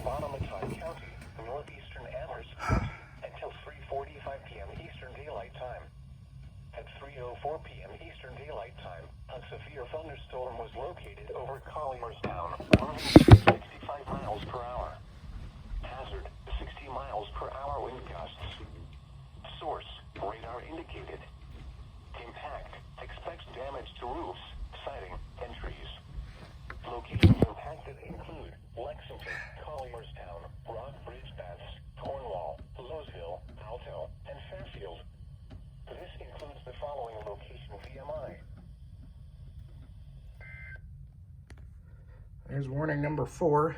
Bonham County, northeastern Amherst County, until 3:45 p.m. Eastern Daylight Time. At 3:04 p.m. Eastern Daylight Time, a severe thunderstorm was located over Collierstown, moving speed 65 miles per hour. Hazard, 60 miles per hour wind gusts. Source, radar indicated. Impact, expects damage to roofs, siding, and trees. Locations impacted include Lexington, Collierstown, Rockbridge Baths, Cornwall, Lowesville, Alto, and Fairfield. This includes the following location VMI. There's warning number 4.